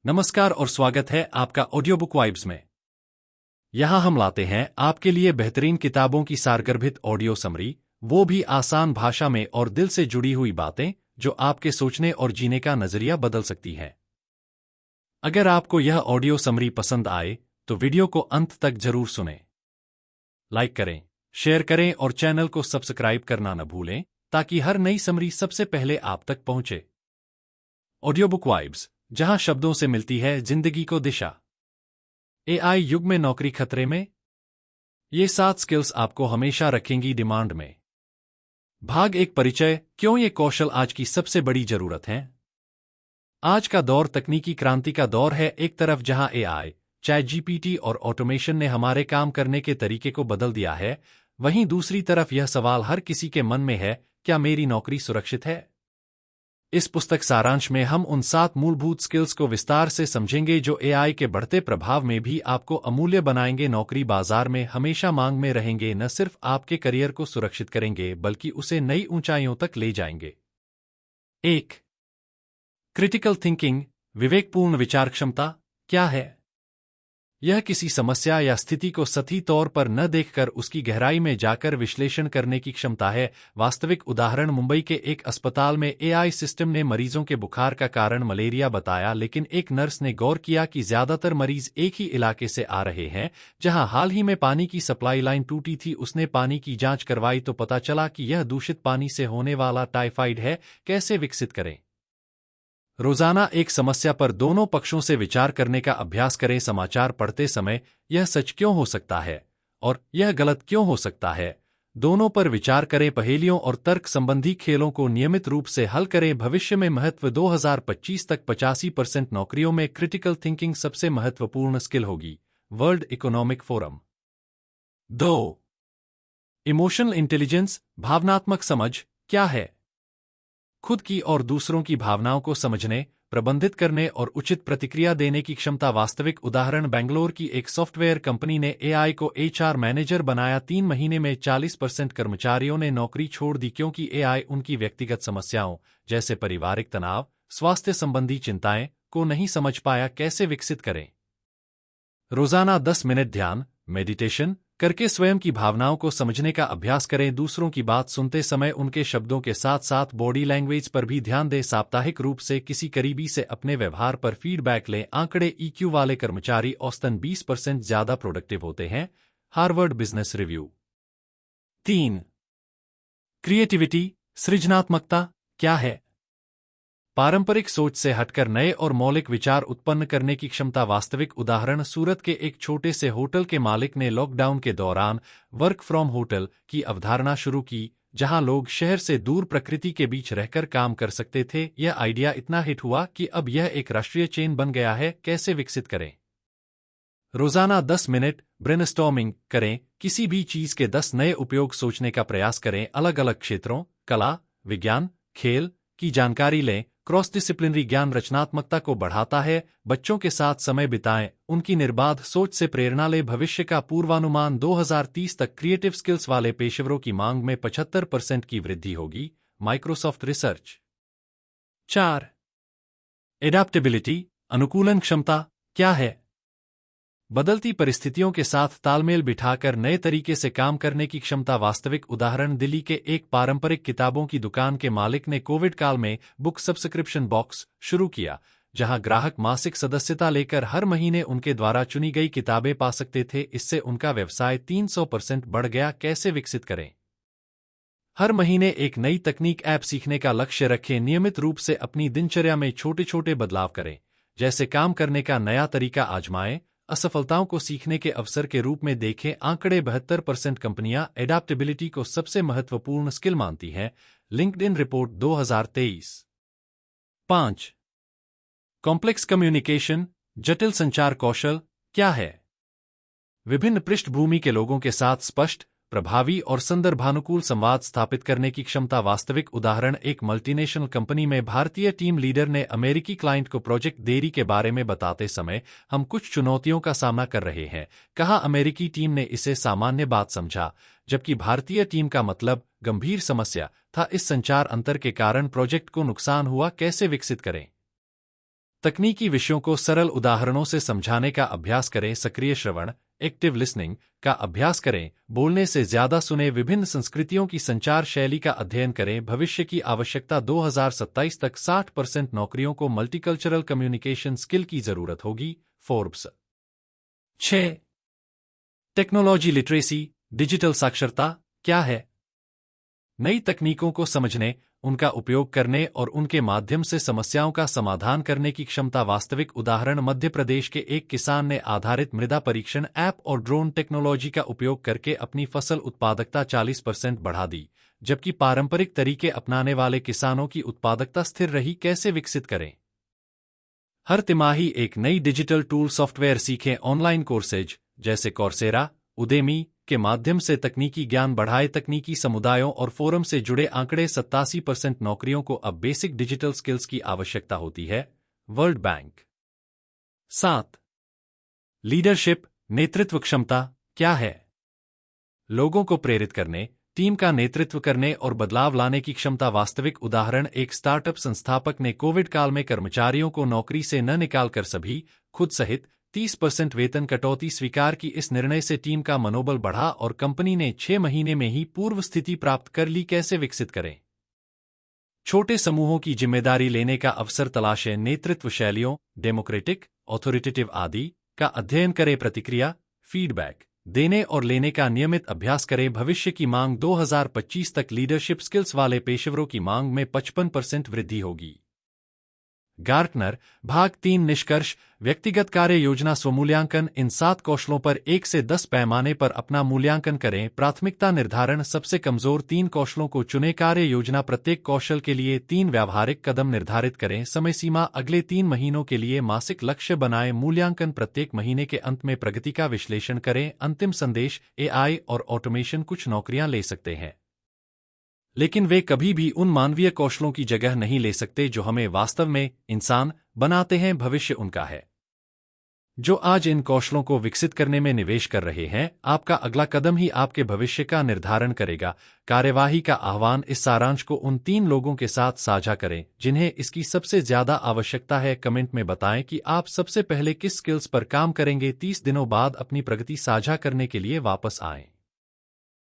नमस्कार और स्वागत है आपका ऑडियो बुक वाइब्स में। यहां हम लाते हैं आपके लिए बेहतरीन किताबों की सारगर्भित ऑडियो समरी, वो भी आसान भाषा में और दिल से जुड़ी हुई बातें जो आपके सोचने और जीने का नजरिया बदल सकती हैं। अगर आपको यह ऑडियो समरी पसंद आए तो वीडियो को अंत तक जरूर सुनें। लाइक करें, शेयर करें और चैनल को सब्सक्राइब करना न भूलें ताकि हर नई समरी सबसे पहले आप तक पहुंचे। ऑडियो बुक वाइब्स, जहां शब्दों से मिलती है जिंदगी को दिशा। एआई युग में नौकरी खतरे में? ये 7 स्किल्स आपको हमेशा रखेंगी डिमांड में। भाग 1 परिचय, क्यों ये कौशल आज की सबसे बड़ी जरूरत है। आज का दौर तकनीकी क्रांति का दौर है। एक तरफ जहां एआई, चैट जीपीटी और ऑटोमेशन ने हमारे काम करने के तरीके को बदल दिया है, वहीं दूसरी तरफ यह सवाल हर किसी के मन में है, क्या मेरी नौकरी सुरक्षित है? इस पुस्तक सारांश में हम उन 7 मूलभूत स्किल्स को विस्तार से समझेंगे जो एआई के बढ़ते प्रभाव में भी आपको अमूल्य बनाएंगे, नौकरी बाजार में हमेशा मांग में रहेंगे, न सिर्फ आपके करियर को सुरक्षित करेंगे बल्कि उसे नई ऊंचाइयों तक ले जाएंगे। 1. क्रिटिकल थिंकिंग, विवेकपूर्ण विचार क्षमता क्या है? यह किसी समस्या या स्थिति को सही तौर पर न देखकर उसकी गहराई में जाकर विश्लेषण करने की क्षमता है। वास्तविक उदाहरण, मुंबई के एक अस्पताल में एआई सिस्टम ने मरीजों के बुखार का कारण मलेरिया बताया, लेकिन एक नर्स ने गौर किया कि ज्यादातर मरीज एक ही इलाके से आ रहे हैं जहां हाल ही में पानी की सप्लाई लाइन टूटी थी। उसने पानी की जांच करवाई तो पता चला कि यह दूषित पानी से होने वाला टाइफाइड है। कैसे विकसित करें? रोजाना एक समस्या पर दोनों पक्षों से विचार करने का अभ्यास करें। समाचार पढ़ते समय यह सच क्यों हो सकता है और यह गलत क्यों हो सकता है, दोनों पर विचार करें। पहेलियों और तर्क संबंधी खेलों को नियमित रूप से हल करें। भविष्य में महत्व, 2025 तक 85% नौकरियों में क्रिटिकल थिंकिंग सबसे महत्वपूर्ण स्किल होगी। World economic forum. 2. Emotional intelligence, भावनात्मक समझ क्या है? खुद की और दूसरों की भावनाओं को समझने, प्रबंधित करने और उचित प्रतिक्रिया देने की क्षमता। वास्तविक उदाहरण, बेंगलोर की एक सॉफ्टवेयर कंपनी ने एआई को एचआर मैनेजर बनाया। 3 महीने में 40% कर्मचारियों ने नौकरी छोड़ दी क्योंकि एआई उनकी व्यक्तिगत समस्याओं जैसे पारिवारिक तनाव, स्वास्थ्य संबंधी चिंताएं को नहीं समझ पाया। कैसे विकसित करें? रोजाना 10 मिनट ध्यान, मेडिटेशन करके स्वयं की भावनाओं को समझने का अभ्यास करें। दूसरों की बात सुनते समय उनके शब्दों के साथ साथ बॉडी लैंग्वेज पर भी ध्यान दें। साप्ताहिक रूप से किसी करीबी से अपने व्यवहार पर फीडबैक लें। आंकड़े, ईक्यू वाले कर्मचारी औसतन 20% ज्यादा प्रोडक्टिव होते हैं। Harvard business review. 3. क्रिएटिविटी, सृजनात्मकता क्या है? पारंपरिक सोच से हटकर नए और मौलिक विचार उत्पन्न करने की क्षमता। वास्तविक उदाहरण, सूरत के एक छोटे से होटल के मालिक ने लॉकडाउन के दौरान वर्क फ्रॉम होटल की अवधारणा शुरू की, जहां लोग शहर से दूर प्रकृति के बीच रहकर काम कर सकते थे। यह आइडिया इतना हिट हुआ कि अब यह एक राष्ट्रीय चेन बन गया है। कैसे विकसित करें? रोजाना 10 मिनट ब्रेनस्टॉर्मिंग करें। किसी भी चीज के 10 नए उपयोग सोचने का प्रयास करें। अलग अलग क्षेत्रों, कला, विज्ञान, खेल की जानकारी लें। क्रॉस डिसिप्लिनरी ज्ञान रचनात्मकता को बढ़ाता है। बच्चों के साथ समय बिताएं, उनकी निर्बाध सोच से प्रेरणा लें। भविष्य का पूर्वानुमान, 2030 तक क्रिएटिव स्किल्स वाले पेशेवरों की मांग में 75% की वृद्धि होगी। Microsoft research. 4. एडाप्टेबिलिटी, अनुकूलन क्षमता क्या है? बदलती परिस्थितियों के साथ तालमेल बिठाकर नए तरीके से काम करने की क्षमता। वास्तविक उदाहरण, दिल्ली के एक पारंपरिक किताबों की दुकान के मालिक ने कोविड काल में बुक सब्सक्रिप्शन बॉक्स शुरू किया, जहां ग्राहक मासिक सदस्यता लेकर हर महीने उनके द्वारा चुनी गई किताबें पा सकते थे। इससे उनका व्यवसाय 300% बढ़ गया। कैसे विकसित करें? हर महीने एक नई तकनीक ऐप सीखने का लक्ष्य रखें। नियमित रूप से अपनी दिनचर्या में छोटे छोटे बदलाव करें, जैसे काम करने का नया तरीका आजमाएं। असफलताओं को सीखने के अवसर के रूप में देखें। आंकड़े, 72% कंपनियां एडाप्टेबिलिटी को सबसे महत्वपूर्ण स्किल मानती हैं। LinkedIn report 2023। 5. कॉम्प्लेक्स कम्युनिकेशन, जटिल संचार कौशल क्या है? विभिन्न पृष्ठभूमि के लोगों के साथ स्पष्ट, प्रभावी और संदर्भानुकूल संवाद स्थापित करने की क्षमता। वास्तविक उदाहरण, एक मल्टीनेशनल कंपनी में भारतीय टीम लीडर ने अमेरिकी क्लाइंट को प्रोजेक्ट देरी के बारे में बताते समय, हम कुछ चुनौतियों का सामना कर रहे हैं, कहा। अमेरिकी टीम ने इसे सामान्य बात समझा, जबकि भारतीय टीम का मतलब गंभीर समस्या था। इस संचार अंतर के कारण प्रोजेक्ट को नुकसान हुआ। कैसे विकसित करें? तकनीकी विषयों को सरल उदाहरणों से समझाने का अभ्यास करें। सक्रिय श्रवण, एक्टिव लिसनिंग का अभ्यास करें। बोलने से ज्यादा सुने। विभिन्न संस्कृतियों की संचार शैली का अध्ययन करें। भविष्य की आवश्यकता 2027 तक 60% नौकरियों को मल्टीकल्चरल कम्युनिकेशन स्किल की जरूरत होगी। फोर्ब्स। 6. टेक्नोलॉजी लिटरेसी, डिजिटल साक्षरता क्या है? नई तकनीकों को समझने, उनका उपयोग करने और उनके माध्यम से समस्याओं का समाधान करने की क्षमता। वास्तविक उदाहरण, मध्य प्रदेश के एक किसान ने आधारित मृदा परीक्षण ऐप और ड्रोन टेक्नोलॉजी का उपयोग करके अपनी फसल उत्पादकता 40% बढ़ा दी, जबकि पारंपरिक तरीके अपनाने वाले किसानों की उत्पादकता स्थिर रही। कैसे विकसित करें? हर तिमाही एक नई डिजिटल टूल सॉफ्टवेयर सीखें। ऑनलाइन कोर्सेज जैसे कौर्सेरा, उदेमी के माध्यम से तकनीकी ज्ञान बढ़ाए। तकनीकी समुदायों और फोरम से जुड़े आंकड़े, 87% नौकरियों को अब बेसिक डिजिटल स्किल्स की आवश्यकता होती है। World bank. 7. लीडरशिप, नेतृत्व क्षमता क्या है? लोगों को प्रेरित करने, टीम का नेतृत्व करने और बदलाव लाने की क्षमता। वास्तविक उदाहरण, एक स्टार्टअप संस्थापक ने कोविड काल में कर्मचारियों को नौकरी से न निकालकर सभी, खुद सहित 30% वेतन कटौती स्वीकार की। इस निर्णय से टीम का मनोबल बढ़ा और कंपनी ने 6 महीने में ही पूर्व स्थिति प्राप्त कर ली। कैसे विकसित करें? छोटे समूहों की जिम्मेदारी लेने का अवसर तलाशें। नेतृत्व शैलियों, डेमोक्रेटिक, ऑथोरिटेटिव आदि का अध्ययन करें। प्रतिक्रिया, फीडबैक देने और लेने का नियमित अभ्यास करें। भविष्य की मांग, 2025 तक लीडरशिप स्किल्स वाले पेशेवरों की मांग में 55% वृद्धि होगी। गार्टनर। भाग 3 निष्कर्ष, व्यक्तिगत कार्य योजना स्वमूल्यांकन। इन 7 कौशलों पर 1 से 10 पैमाने पर अपना मूल्यांकन करें। प्राथमिकता निर्धारण, सबसे कमजोर 3 कौशलों को चुनें। कार्य योजना, प्रत्येक कौशल के लिए 3 व्यावहारिक कदम निर्धारित करें। समय सीमा, अगले 3 महीनों के लिए मासिक लक्ष्य बनाएं। मूल्यांकन, प्रत्येक महीने के अंत में प्रगति का विश्लेषण करें। अंतिम संदेश, एआई और ऑटोमेशन कुछ नौकरियां ले सकते हैं, लेकिन वे कभी भी उन मानवीय कौशलों की जगह नहीं ले सकते जो हमें वास्तव में इंसान बनाते हैं। भविष्य उनका है जो आज इन कौशलों को विकसित करने में निवेश कर रहे हैं। आपका अगला कदम ही आपके भविष्य का निर्धारण करेगा। कार्यवाही का आह्वान, इस सारांश को उन 3 लोगों के साथ साझा करें जिन्हें इसकी सबसे ज्यादा आवश्यकता है। कमेंट में बताएं कि आप सबसे पहले किस स्किल्स पर काम करेंगे। 30 दिनों बाद अपनी प्रगति साझा करने के लिए वापस आएं।